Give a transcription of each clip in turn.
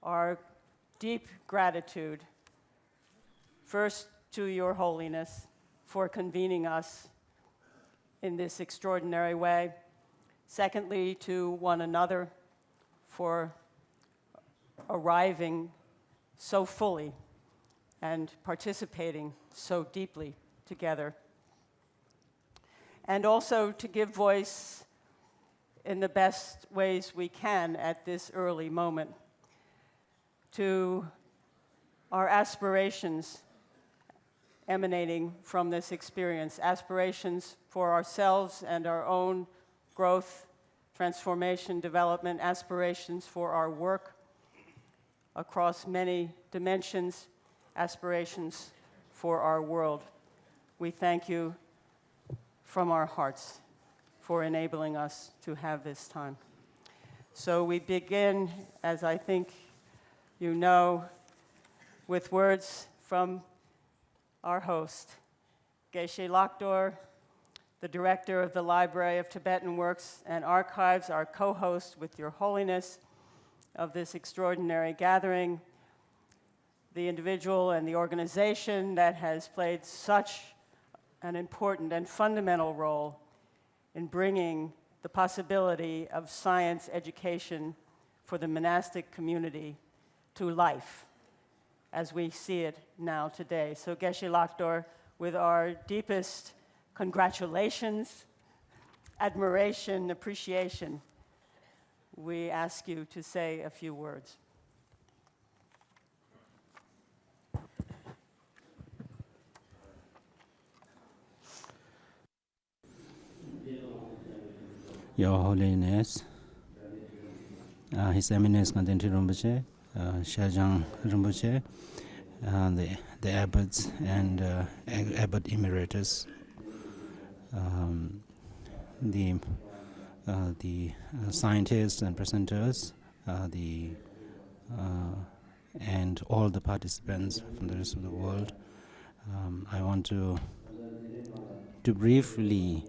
our deep gratitude, first to Your Holiness for convening us in this extraordinary way. Secondly, to one another for arriving so fully and participating so deeply together. And also to give voice in the best ways we can at this early moment to our aspirations emanating from this experience, aspirations for ourselves and our own growth, transformation, development, aspirations for our work across many dimensions, aspirations for our world. We thank you from our hearts for enabling us to have this time. So we begin, as I think you know, with words from our host, Geshe Lakdor, the director of the Library of Tibetan Works and Archives, our co-host with Your Holiness of this extraordinary gathering, the individual and the organization that has played such an important and fundamental role in bringing the possibility of science education for the monastic community to life as we see it now today. So Geshe Lakdor, with our deepest congratulations, admiration, appreciation, we ask you to say a few words. Your Holiness, His Eminence Content Rinpoche, Shajang Rinpoche, the abbots and abbot emeritus, the scientists and presenters, and all the participants from the rest of the world. I want to briefly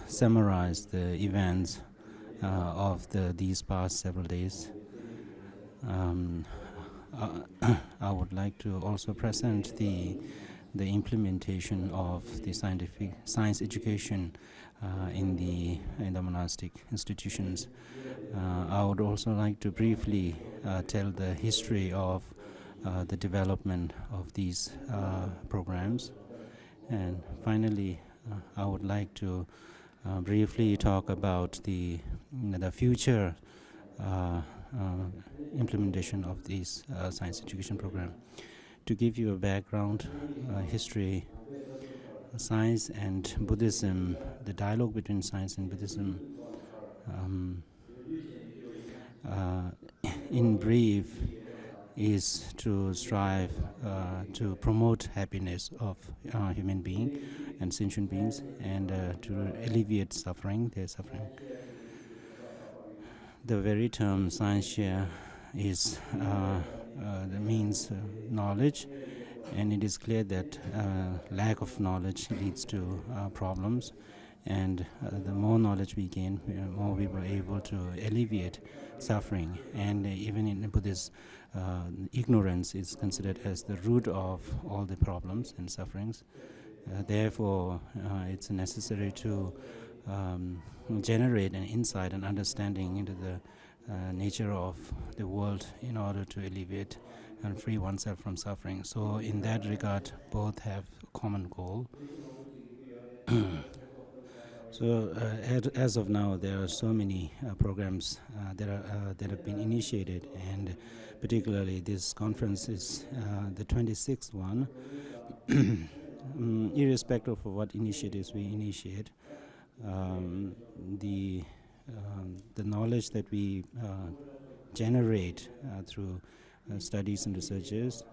summarize the events of these past several days. I would like to also present the implementation of the science education in the monastic institutions. I would also like to briefly tell the history of the development of these programs, and finally I would like to briefly talk about the future implementation of this science education program. To give you a background, history, science and Buddhism, the dialogue between science and Buddhism, in brief, is to strive to promote happiness of human beings and sentient beings, and to alleviate their suffering. The very term science here is that means knowledge, and it is clear that lack of knowledge leads to problems, and the more knowledge we gain, more we were able to alleviate suffering. And even in Buddhism, ignorance is considered as the root of all the problems and sufferings. Therefore, it's necessary to generate an insight and understanding into the nature of the world in order to alleviate and free oneself from suffering. So in that regard, both have a common goal. So as of now, there are so many programs that have been initiated, and particularly this conference is the 26th one. Irrespective of what initiatives we initiate, the knowledge that we generate through studies and researches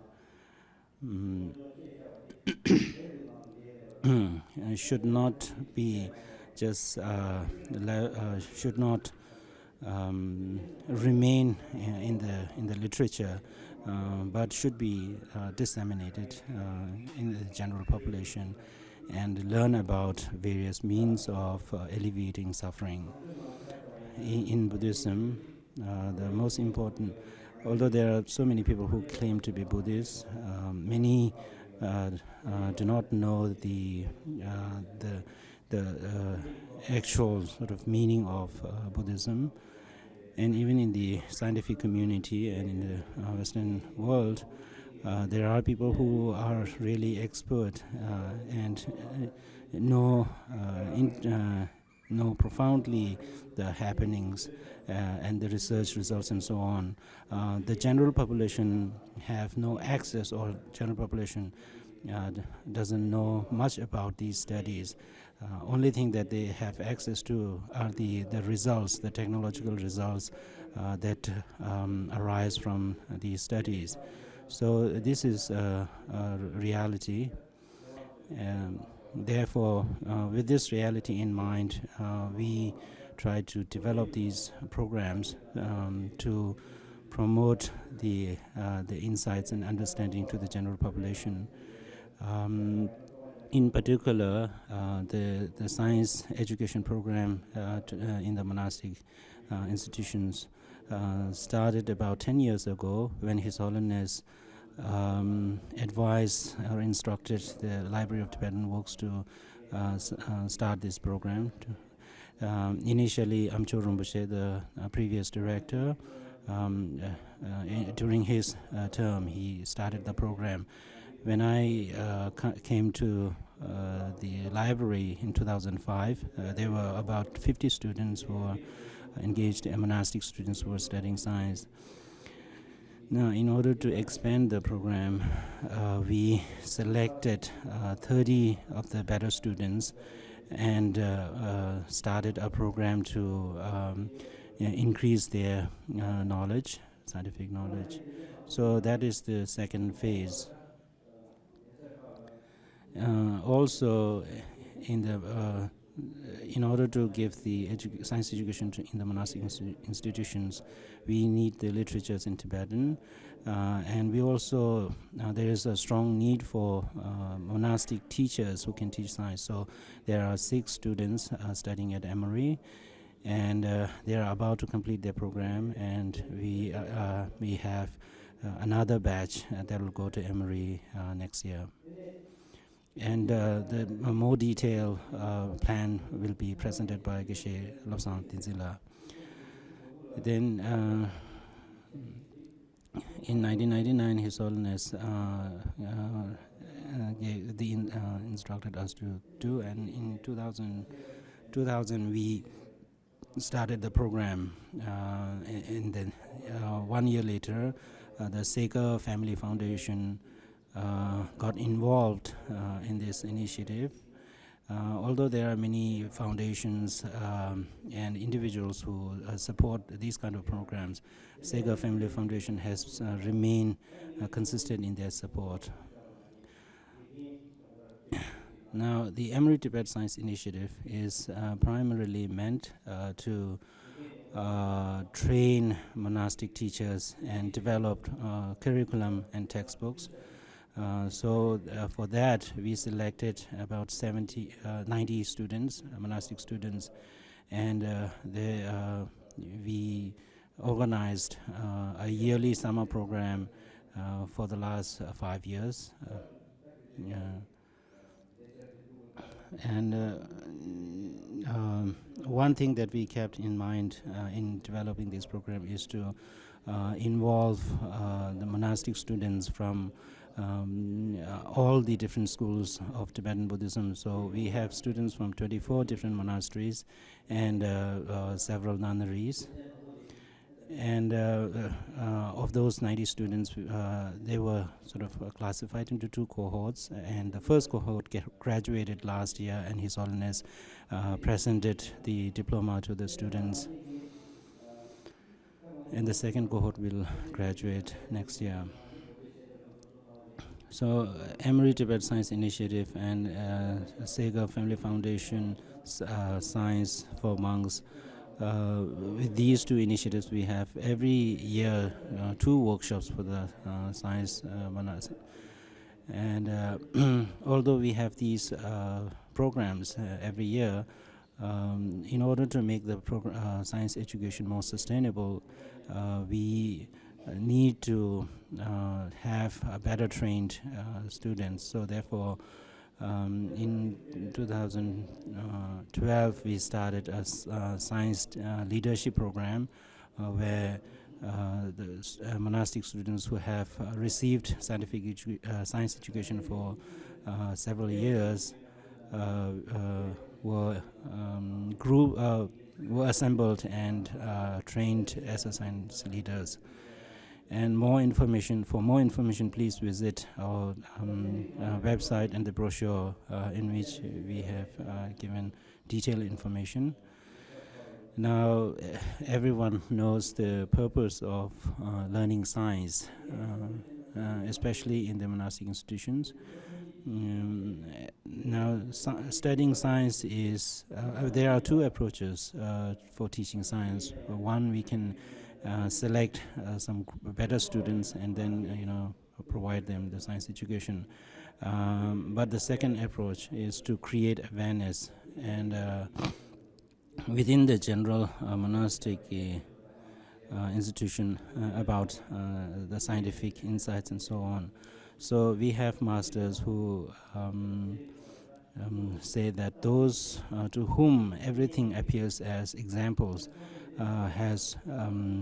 should not be just should not remain in the literature, but should be disseminated in the general population and learn about various means of alleviating suffering. in Buddhism, the most important, although there are so many people who claim to be Buddhists, many do not know the actual sort of meaning of Buddhism. And even in the scientific community and in the Western world, there are people who are really expert and know profoundly the happenings and the research results and so on. The general population have no access, or general population doesn't know much about these studies. Only thing that they have access to are the results, the technological results that arise from these studies. So this is a reality. Therefore, with this reality in mind, we try to develop these programs to promote the insights and understanding to the general population. In particular, the science education program in the monastic institutions started about 10 years ago when His Holiness advised or instructed the Library of Tibetan Works to start this program. Initially, Amcho Rinpoche, the previous director, during his term, he started the program. When I came to the library in 2005, there were about 50 students who were engaged, monastic students who were studying science. Now, in order to expand the program, we selected 30 of the better students and started a program to increase their knowledge, scientific knowledge. So that is the second phase. Also, in order to give the science education in the monastic institutions, we need the literatures in Tibetan, and we also there is a strong need for monastic teachers who can teach science. So there are 6 students studying at Emory, and they are about to complete their program, and we have another batch that will go to Emory next year. And the more detailed plan will be presented by Geshe Lobsang Tinzila. Then in 1999, His Holiness instructed us to do, and in 2000 we started the program. And then 1 year later, the Seka Family Foundation got involved in this initiative. Although there are many foundations and individuals who support these kind of programs, Sega Family Foundation has remained consistent in their support. Now, the Emory Tibet Science Initiative is primarily meant to train monastic teachers and develop curriculum and textbooks. So for that, we selected about 90 students, monastic students, and we organized a yearly summer program for the last 5 years. And one thing that we kept in mind in developing this program is to involve the monastic students from all the different schools of Tibetan Buddhism. So we have students from 24 different monasteries and several nunneries. And of those 90 students, they were sort of classified into 2 cohorts. And the first cohort graduated last year, and His Holiness presented the diploma to the students. And the second cohort will graduate next year. So Emory Tibet Science Initiative and Sega Family Foundation Science for Monks, with these 2 initiatives, we have every year 2 workshops for the science monastic. And although we have these programs every year, In order to make the science education more sustainable, we need to have better trained students. So therefore, in 2012, we started a science leadership program where the monastic students who have received scientific science education for several years were assembled and trained as science leaders. And for more information, please visit our website and the brochure in which we have given detailed information. Now, everyone knows the purpose of learning science, especially in the monastic institutions. Now, studying science is, there are two approaches for teaching science. One, we can select some better students and then, provide them the science education. But the second approach is to create awareness and within the general monastic institution about the scientific insights and so on. So we have masters who say that those to whom everything appears as examples has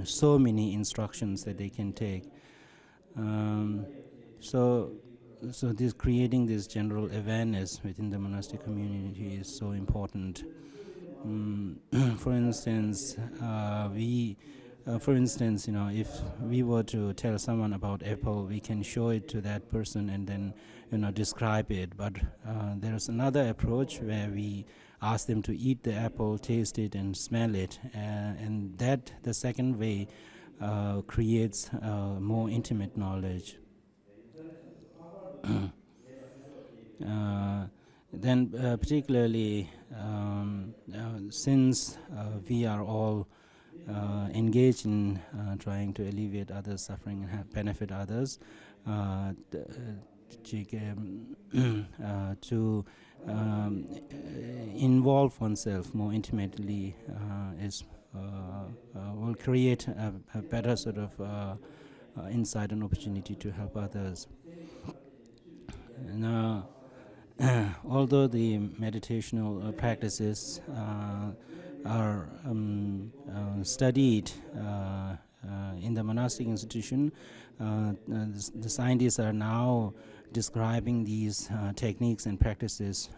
so many instructions that they can take. So this creating this general awareness within the monastic community is so important. For instance, if we were to tell someone about apple, we can show it to that person and then, describe it. But there's another approach where we ask them to eat the apple, taste it, and smell it, and that the second way creates more intimate knowledge. Then particularly since we are all engaged in trying to alleviate others' suffering and benefit others, to involve oneself more intimately will create a better sort of insight and opportunity to help others. Now, although the meditational practices are studied in the monastic institution, the scientists are now describing these techniques and practices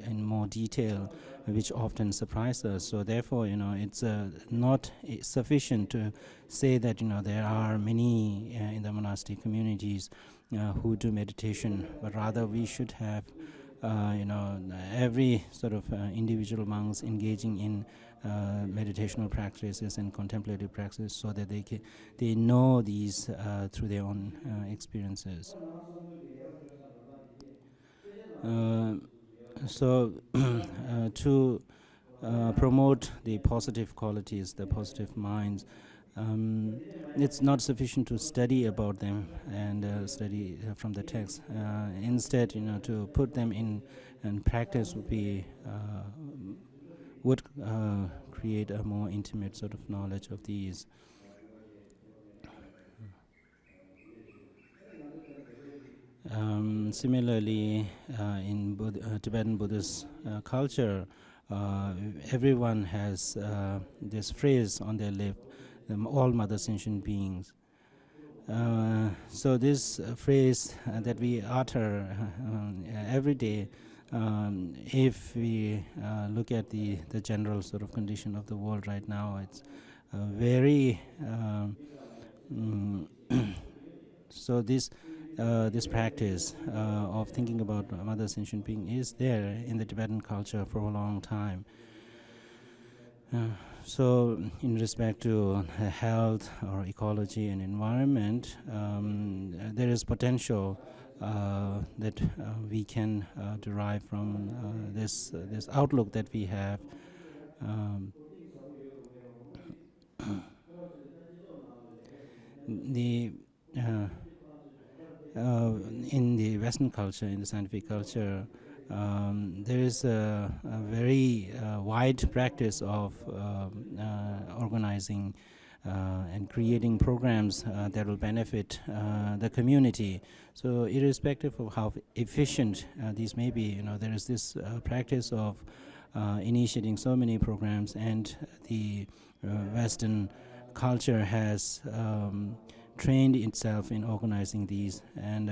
in more detail, which often surprise us. So therefore, it's not sufficient to say that there are many in the monastic communities who do meditation, but rather we should have every sort of individual monks engaging in meditational practices and contemplative practices, so that they know these through their own experiences. To promote the positive qualities, the positive minds, it's not sufficient to study about them and study from the text. Instead, to put them in practice would create a more intimate sort of knowledge of these. Similarly, in Tibetan Buddhist culture, everyone has this phrase on their lip, all mother sentient beings. So this phrase that we utter every day, if we look at the general sort of condition of the world right now, it's very so this practice of thinking about mother sentient being is there in the Tibetan culture for a long time. So in respect to health or ecology and environment, there is potential that we can derive from this outlook that we have. In the Western culture, in the scientific culture, there is a very wide practice of organizing and creating programs that will benefit the community. So irrespective of how efficient these may be, there is this practice of initiating so many programs, and the Western culture has trained itself in organizing these, and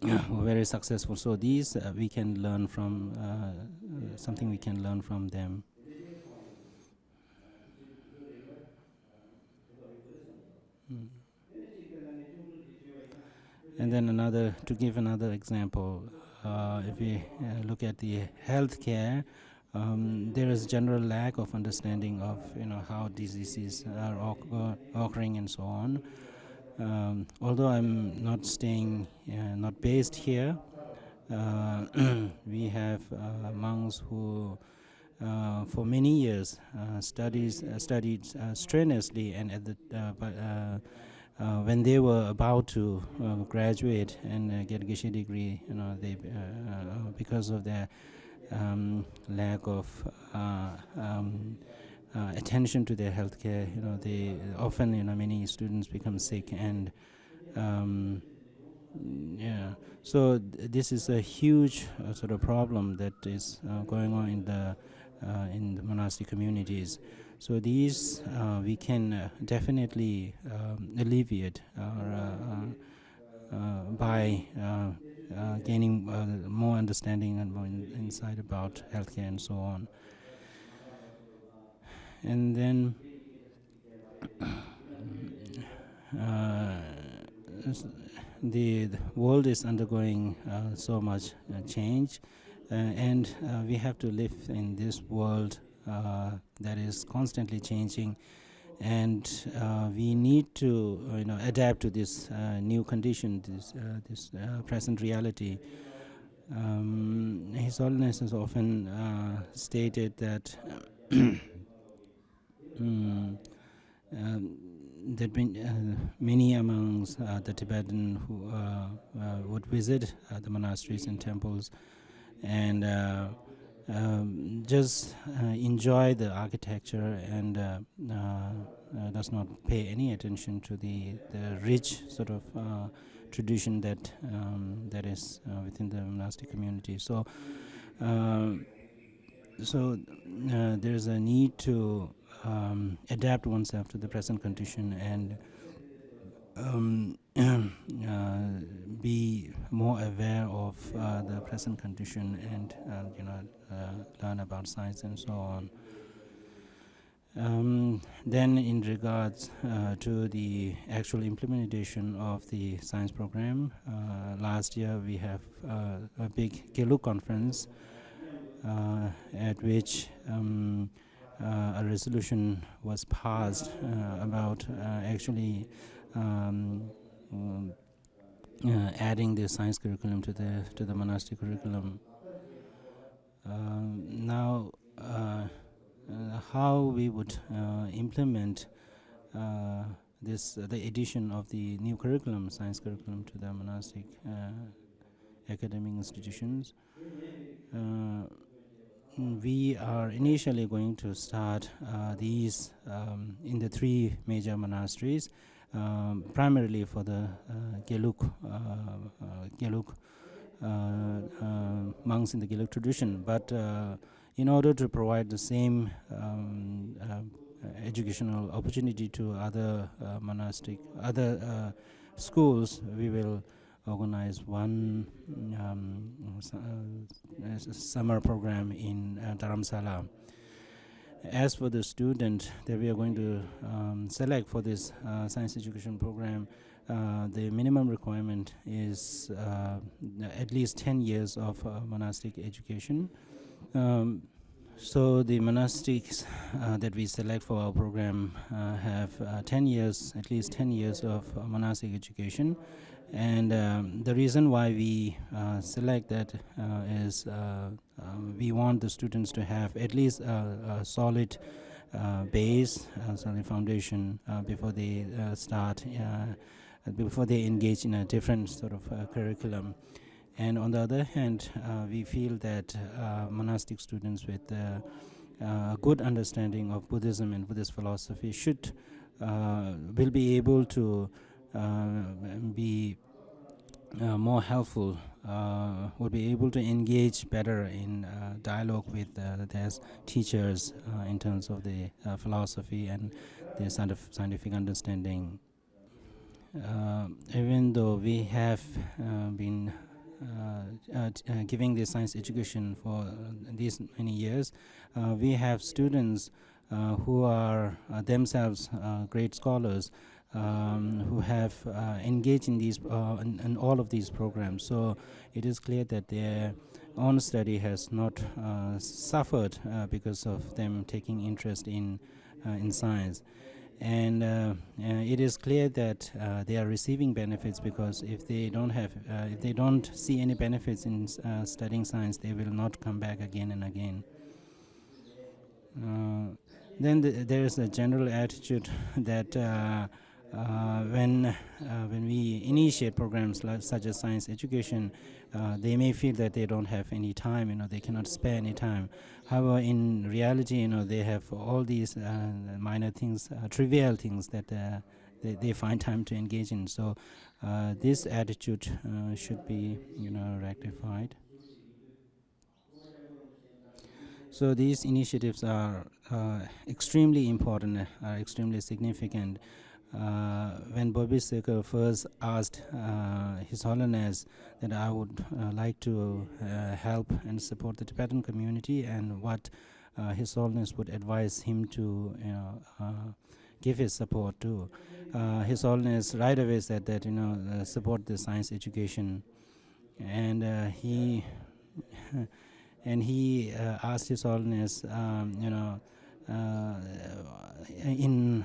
very successful. So these we can learn from, something we can learn from them. And then to give another example, if we look at the healthcare, there is general lack of understanding of how diseases are occurring and so on. Although I'm not based here, we have monks who for many years studied strenuously, and at the when they were about to graduate and get a Geshe degree, they because of their lack of attention to their healthcare, they often, many students become sick, and so this is a huge sort of problem that is going on in the monastic communities. So these we can definitely alleviate by gaining more understanding and more insight about healthcare and so on. And then the world is undergoing so much change, and we have to live in this world that is constantly changing, and we need to adapt to this new condition, this present reality. His Holiness has often stated that many amongst the Tibetan who would visit the monasteries and temples and just enjoy the architecture and does not pay any attention to the rich sort of tradition that is within the monastic community. So there's a need to adapt oneself to the present condition and be more aware of the present condition and learn about science and so on. Then in regards to the actual implementation of the science program, last year we have a big Geluk conference at which a resolution was passed about actually adding the science curriculum to the monastic curriculum. Now, how we would implement the addition of the new curriculum, science curriculum, to the monastic academic institutions. We are initially going to start these in the three major monasteries, primarily for the Geluk monks in the Geluk tradition. But in order to provide the same educational opportunity to other schools, we will organize one summer program in Dharamsala. As for the student that we are going to select for this science education program, the minimum requirement is at least 10 years of monastic education. So the monastics that we select for our program have 10 years, at least 10 years of monastic education. And the reason why we select that is we want the students to have at least a solid base, a solid foundation before they before they engage in a different sort of curriculum. And on the other hand, we feel that monastic students with a good understanding of Buddhism and Buddhist philosophy will be able to be more helpful, will be able to engage better in dialogue with their teachers in terms of the philosophy and their scientific understanding. Even though we have been giving the science education for these many years, we have students who are themselves great scholars who have engaged in these in all of these programs. So it is clear that their own study has not suffered because of them taking interest in science. And it is clear that they are receiving benefits, because if they don't see any benefits in studying science, they will not come back again and again. Then there is a general attitude that when we initiate programs such as science education, they may feel that they don't have any time, they cannot spare any time. However, in reality, they have all these minor things, trivial things that they find time to engage in. So this attitude should be, rectified. So these initiatives are extremely important, are extremely significant. When Bobby Secker first asked His Holiness that I would like to help and support the Tibetan community, and what His Holiness would advise him to give his support to, His Holiness right away said that support the science education, and he asked His Holiness in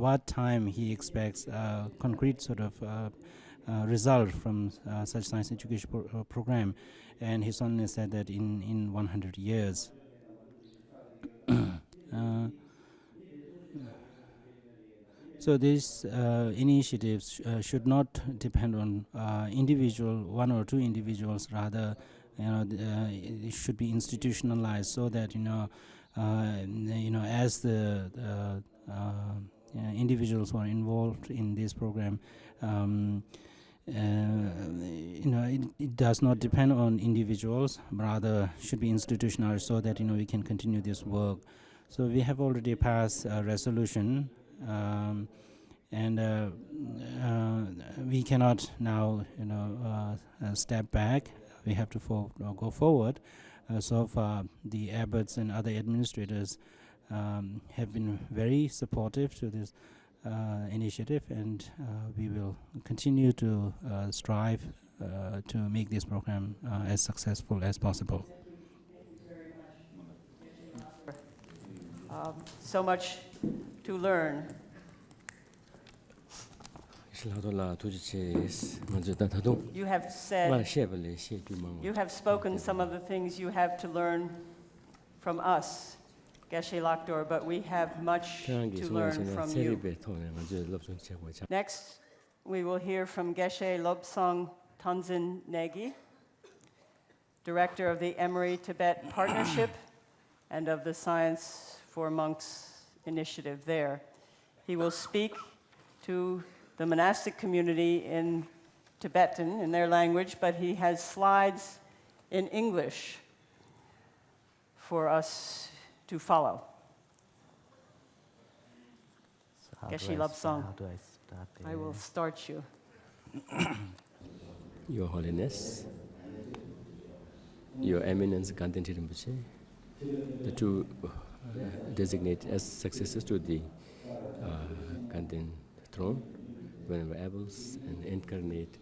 what time he expects a concrete sort of result from such science education program, and His Holiness said that in 100 years. So these initiatives should not depend on one or two individuals. Rather, it should be institutionalized, so that as the individuals who are involved in this program, it does not depend on individuals, rather should be institutionalized, so that we can continue this work. So we have already passed a resolution, and we cannot now step back. We have to go forward. So far, the abbots and other administrators have been very supportive to this initiative, and we will continue to strive to make this program as successful as possible. So much to learn. You have spoken some of the things you have to learn from us, Geshe Lakdor, but we have much to learn from you. Next, we will hear from Geshe Lobsang Tanzin Negi, Director of the Emory Tibet Partnership and of the Science for Monks initiative there. He will speak to the monastic community in Tibetan, in their language, but he has slides in English for us to follow. Geshe Lobsang, I will start you. Your Holiness, Your Eminence Ganden Rinpoche, the two designated as successors to the Ganden throne, Venerable Abbals and incarnate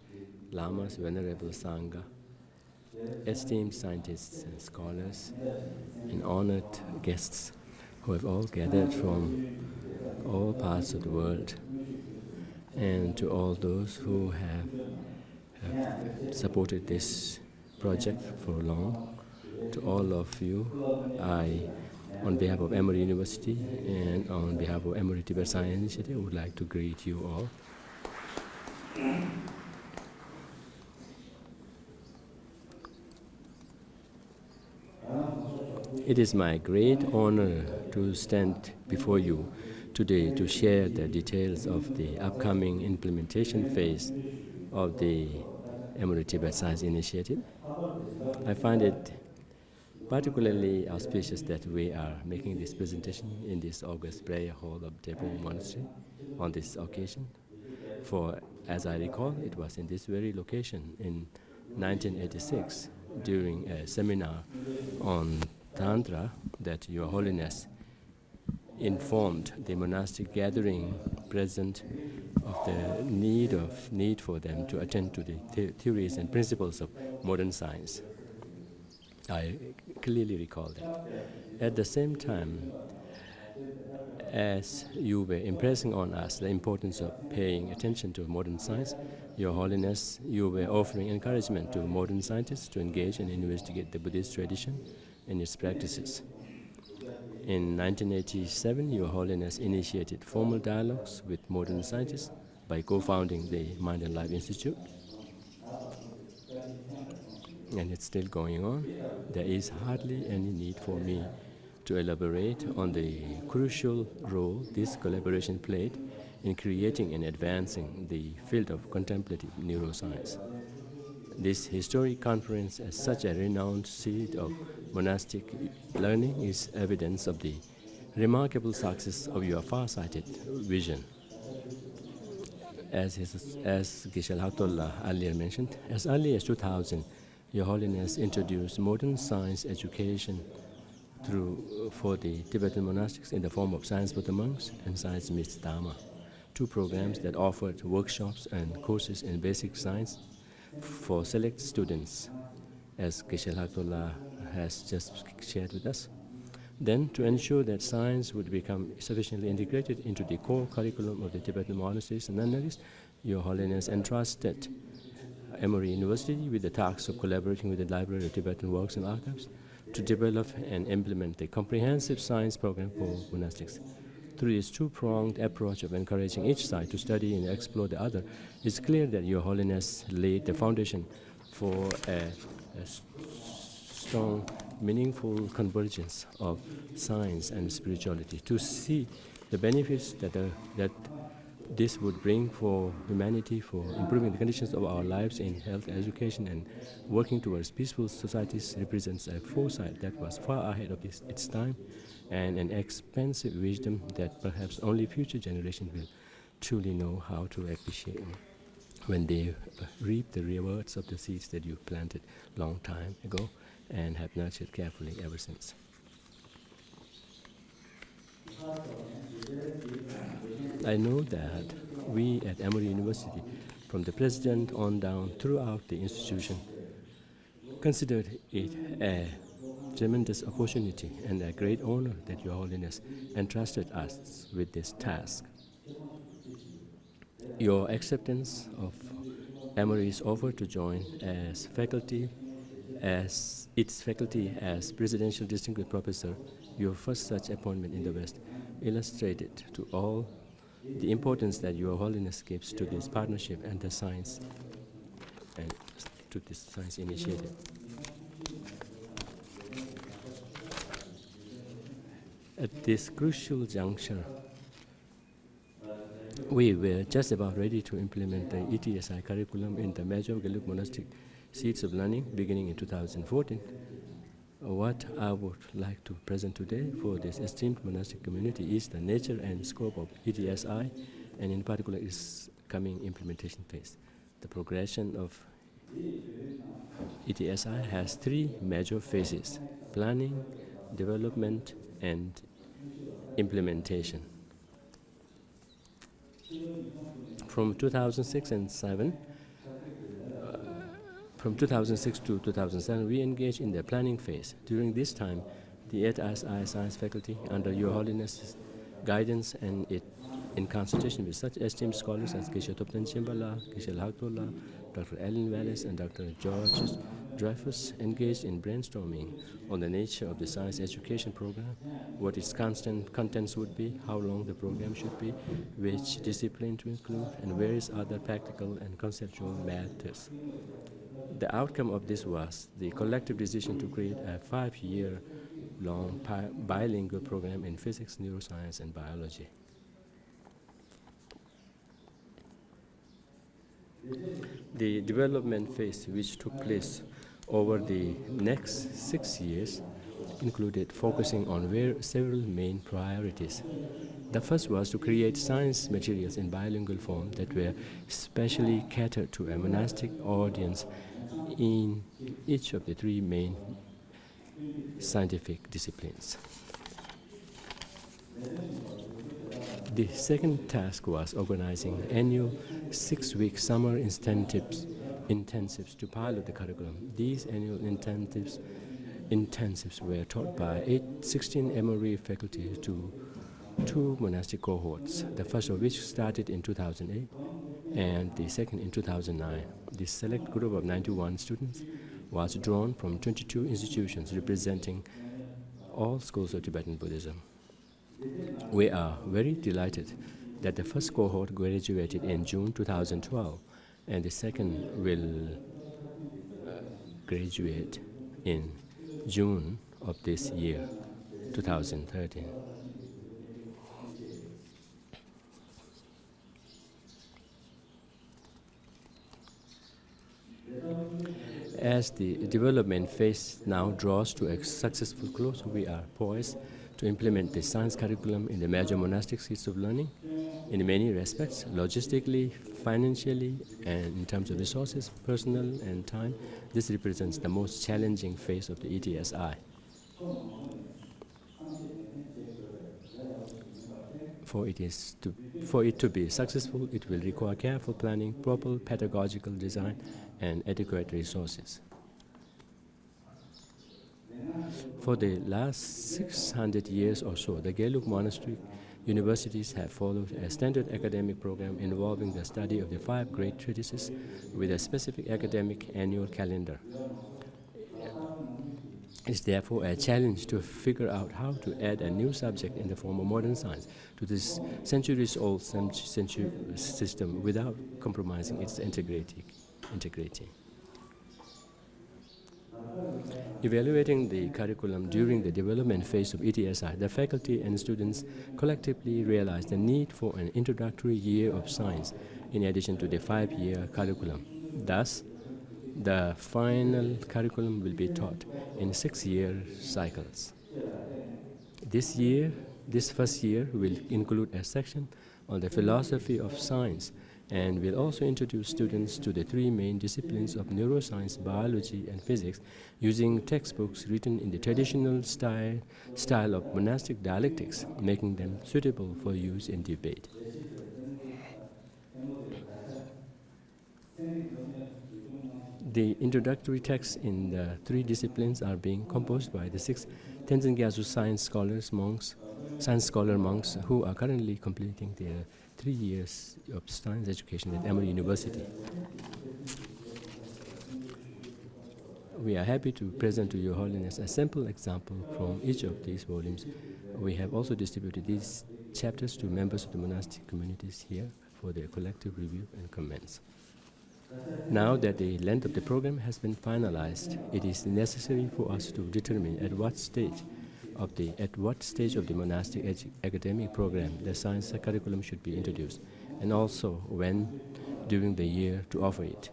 Lamas, Venerable Sangha, esteemed scientists and scholars, and honored guests who have all gathered from all parts of the world, and to all those who have supported this project for long. To all of you, I, on behalf of Emory University and on behalf of Emory Tibet Science Initiative, would like to greet you all. It is my great honor to stand before you today to share the details of the upcoming implementation phase of the Emory Tibet Science Initiative. I find it particularly auspicious that we are making this presentation in this august prayer hall of Tebung Monastery on this occasion. For, as I recall, it was in this very location in 1986 during a seminar on Tantra that Your Holiness informed the monastic gathering present of the need for them to attend to the theories and principles of modern science. I clearly recall that. At the same time, as you were impressing on us the importance of paying attention to modern science, Your Holiness, you were offering encouragement to modern scientists to engage and investigate the Buddhist tradition and its practices. In 1987, Your Holiness initiated formal dialogues with modern scientists by co-founding the Mind and Life Institute. And it's still going on. There is hardly any need for me to elaborate on the crucial role this collaboration played in creating and advancing the field of contemplative neuroscience. This historic conference, as such a renowned seat of monastic learning, is evidence of the remarkable success of your far-sighted vision. As Geshe Haktollah earlier mentioned, as early as 2000, Your Holiness introduced modern science education for the Tibetan monastics in the form of Science for the Monks and Science Meets Dharma, two programs that offered workshops and courses in basic science for select students, as Geshe Haktollah has just shared with us. Then, to ensure that science would become sufficiently integrated into the core curriculum of the Tibetan monasteries and nunneries, Your Holiness entrusted Emory University with the task of collaborating with the Library of Tibetan Works and Archives to develop and implement a comprehensive science program for monastics. Through this two-pronged approach of encouraging each side to study and explore the other, it's clear that Your Holiness laid the foundation for a strong, meaningful convergence of science and spirituality. To see the benefits that this would bring for humanity, for improving the conditions of our lives in health, education, and working towards peaceful societies represents a foresight that was far ahead of its time and an expansive wisdom that perhaps only future generations will truly know how to appreciate when they reap the rewards of the seeds that you planted long time ago and have nurtured carefully ever since. I know that we at Emory University, from the president on down throughout the institution, considered it a tremendous opportunity and a great honor that Your Holiness entrusted us with this task. Your acceptance of Emory's offer to join as its faculty as Presidential Distinguished Professor, your first such appointment in the West, illustrated to all the importance that Your Holiness gives to this partnership and the science and to this science initiative. At this crucial juncture, we were just about ready to implement the ETSI curriculum in the major Gelug monastic seats of learning beginning in 2014. What I would like to present today for this esteemed monastic community is the nature and scope of ETSI, and in particular its coming implementation phase. The progression of ETSI has three major phases: planning, development, and implementation. From 2006 to 2007, we engaged in the planning phase. During this time, the ETSI science faculty, under Your Holiness' guidance and in consultation with such esteemed scholars as Geshe Topten Chimbala, Geshe Haktollah, Dr. Ellen Wallace, and Dr. George Dreyfus, engaged in brainstorming on the nature of the science education program, what its constant contents would be, how long the program should be, which discipline to include, and various other practical and conceptual matters. The outcome of this was the collective decision to create a 5-year week-long bilingual program in physics, neuroscience, and biology. The development phase, which took place over the next 6 years, included focusing on several main priorities. The first was to create science materials in bilingual form that were specially catered to a monastic audience in each of the three main scientific disciplines. The second task was organizing annual 6-week summer intensives to pilot the curriculum. These annual intensives were taught by 16 MRE faculty to 2 monastic cohorts, the first of which started in 2008 and the second in 2009. The select group of 91 students was drawn from 22 institutions representing all schools of Tibetan Buddhism. We are very delighted that the first cohort graduated in June 2012 and the second will graduate in June of this year, 2013. As the development phase now draws to a successful close, we are poised to implement the science curriculum in the major monastic seats of learning in many respects, logistically, financially, and in terms of resources, personnel, and time. This represents the most challenging phase of the ETSI. For it to be successful, it will require careful planning, proper pedagogical design, and adequate resources. For the last 600 years or so, the Gelug monastery universities have followed a standard academic program involving the study of the 5 great treatises with a specific academic annual calendar. It is therefore a challenge to figure out how to add a new subject in the form of modern science to this centuries-old system without compromising its integrity. Evaluating the curriculum during the development phase of ETSI, the faculty and students collectively realized the need for an introductory year of science in addition to the 5-year curriculum. Thus, the final curriculum will be taught in 6-year cycles. This first year will include a section on the philosophy of science and will also introduce students to the 3 main disciplines of neuroscience, biology, and physics using textbooks written in the traditional style of monastic dialectics, making them suitable for use in debate. The introductory texts in the 3 disciplines are being composed by the 6 Tenzin Gyatso science scholar monks who are currently completing their 3 years of science education at Emory University. We are happy to present to Your Holiness a simple example from each of these volumes. We have also distributed these chapters to members of the monastic communities here for their collective review and comments. Now that the length of the program has been finalized, it is necessary for us to determine at what stage of the monastic academic program the science curriculum should be introduced, and also when during the year to offer it.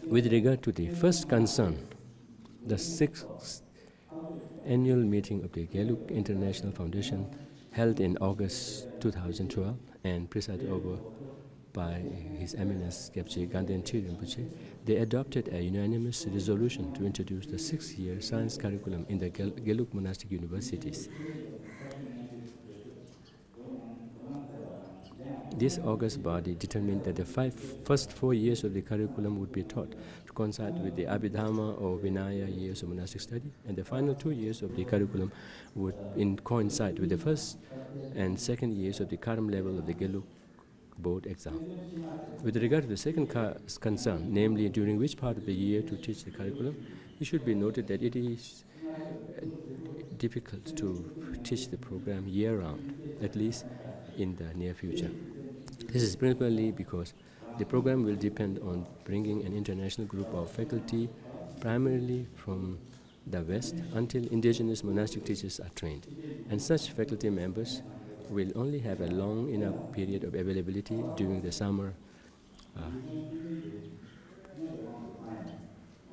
With regard to the first concern, the 6th annual meeting of the Gelug International Foundation held in August 2012 and presided over by His Eminence Gyabje Ganden Rinpoche, they adopted a unanimous resolution to introduce the 6-year science curriculum in the Gelug monastic universities. This august body determined that the first 4 years of the curriculum would be taught to coincide with the Abhidhamma or Vinaya years of monastic study, and the final 2 years of the curriculum would coincide with the first and second years of the Karam level of the Gelug board exam. With regard to the second concern, namely during which part of the year to teach the curriculum, it should be noted that it is difficult to teach the program year-round, at least in the near future. This is principally because the program will depend on bringing an international group of faculty primarily from the West until indigenous monastic teachers are trained. And such faculty members will only have a long enough period of availability during the summer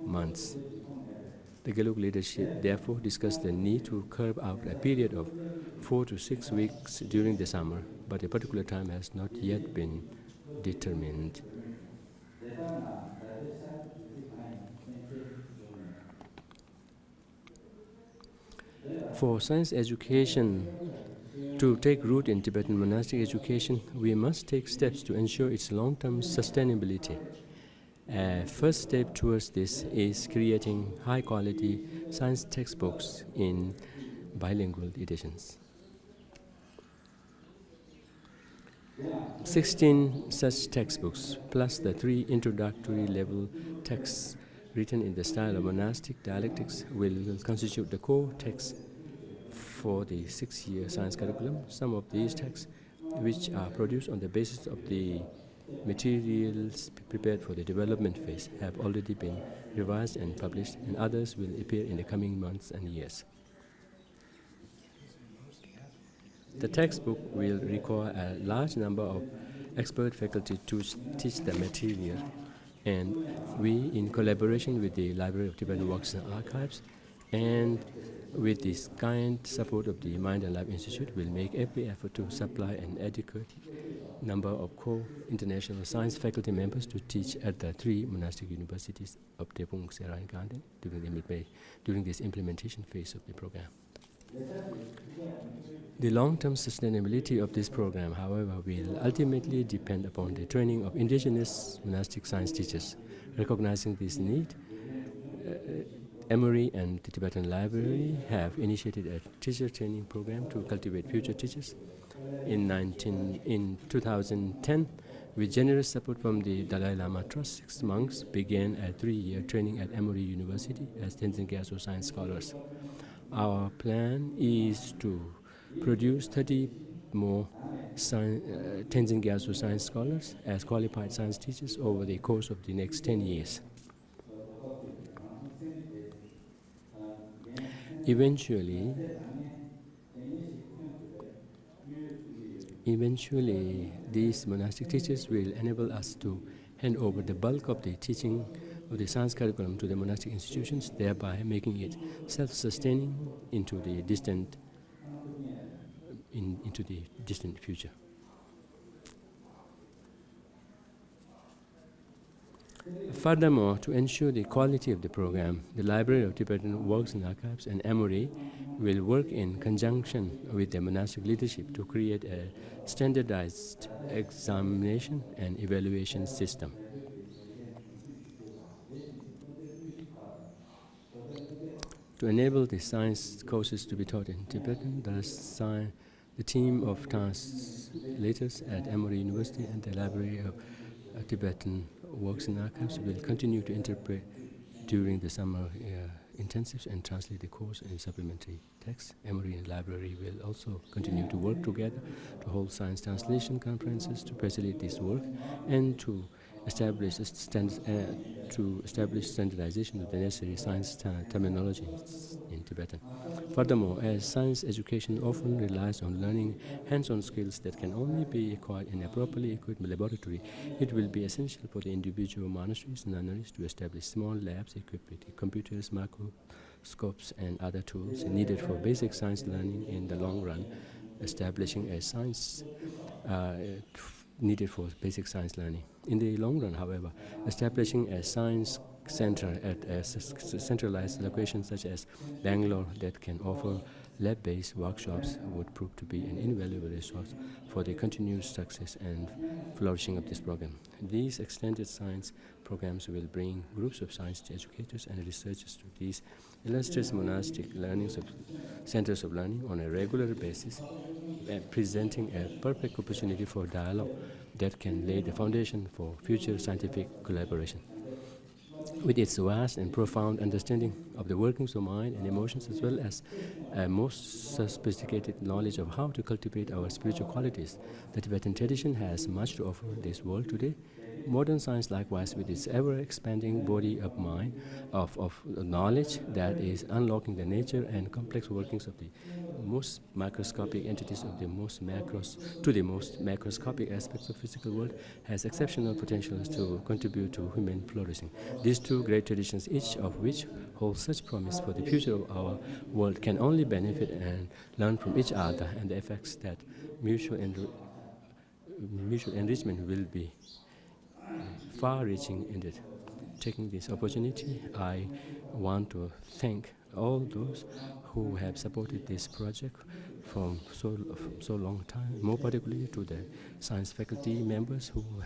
months. The Gelug leadership therefore discussed the need to carve out a period of 4 to 6 weeks during the summer, but a particular time has not yet been determined. For science education to take root in Tibetan monastic education, we must take steps to ensure its long-term sustainability. A first step towards this is creating high-quality science textbooks in bilingual editions. 16 such textbooks, plus the 3 introductory level texts written in the style of monastic dialectics, will constitute the core text for the 6-year science curriculum. Some of these texts, which are produced on the basis of the materials prepared for the development phase, have already been revised and published, and others will appear in the coming months and years. The textbook will require a large number of expert faculty to teach the material, and we, in collaboration with the Library of Tibetan Works and Archives and with the kind support of the Mind and Life Institute, will make every effort to supply an adequate number of core international science faculty members to teach at the 3 monastic universities of Tepung, Sera, and Ganden during this implementation phase of the program. The long-term sustainability of this program, however, will ultimately depend upon the training of indigenous monastic science teachers. Recognizing this need, Emory and the Tibetan Library have initiated a teacher training program to cultivate future teachers. In 2010, with generous support from the Dalai-Lama Trust, 6 monks began a 3-year training at Emory University as Tenzin Gyatso science scholars. Our plan is to produce 30 more Tenzin Gyatso science scholars as qualified science teachers over the course of the next 10 years. Eventually, these monastic teachers will enable us to hand over the bulk of the teaching of the science curriculum to the monastic institutions, thereby making it self-sustaining into the distant future. Furthermore, to ensure the quality of the program, the Library of Tibetan Works and Archives and Emory will work in conjunction with the monastic leadership to create a standardized examination and evaluation system. To enable the science courses to be taught in Tibetan, the team of translators at Emory University and the Library of Tibetan Works and Archives will continue to interpret during the summer intensives and translate the course and supplementary texts. Emory and Library will also continue to work together to hold science translation conferences to facilitate this work and to establish standardization of the necessary science terminology in Tibetan. Furthermore, as science education often relies on learning hands-on skills that can only be acquired in a properly equipped laboratory, it will be essential for the individual monasteries and nunneries to establish small labs equipped with computers, microscopes, and other tools needed for basic science learning in the long run. Establishing a science needed for basic science learning. In the long run, however, establishing a science center at a centralized location such as Bangalore that can offer lab-based workshops would prove to be an invaluable resource for the continued success and flourishing of this program. These extended science programs will bring groups of science educators and researchers to these illustrious monastic centers of learning on a regular basis, presenting a perfect opportunity for dialogue that can lay the foundation for future scientific collaboration. With its vast and profound understanding of the workings of mind and emotions, as well as a most sophisticated knowledge of how to cultivate our spiritual qualities, the Tibetan tradition has much to offer this world today modern science, likewise, with its ever-expanding body of mind, of knowledge that is unlocking the nature and complex workings of the most microscopic entities of the most to the most macroscopic aspects of physical world, has exceptional potentials to contribute to human flourishing. These two great traditions, each of which holds such promise for the future of our world, can only benefit and learn from each other, and the effects that mutual enrichment will be far-reaching indeed. Taking this opportunity, I want to thank all those who have supported this project from so long time, more particularly to the science faculty members who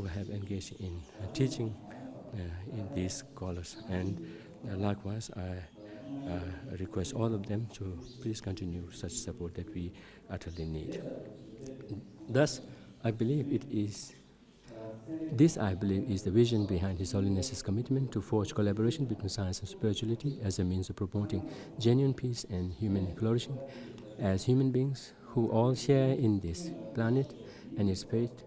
have engaged in teaching in these scholars. And likewise, I request all of them to please continue such support that we utterly need. Thus, I believe is the vision behind His Holiness's commitment to forge collaboration between science and spirituality as a means of promoting genuine peace and human flourishing. As human beings who all share in this planet and its fate,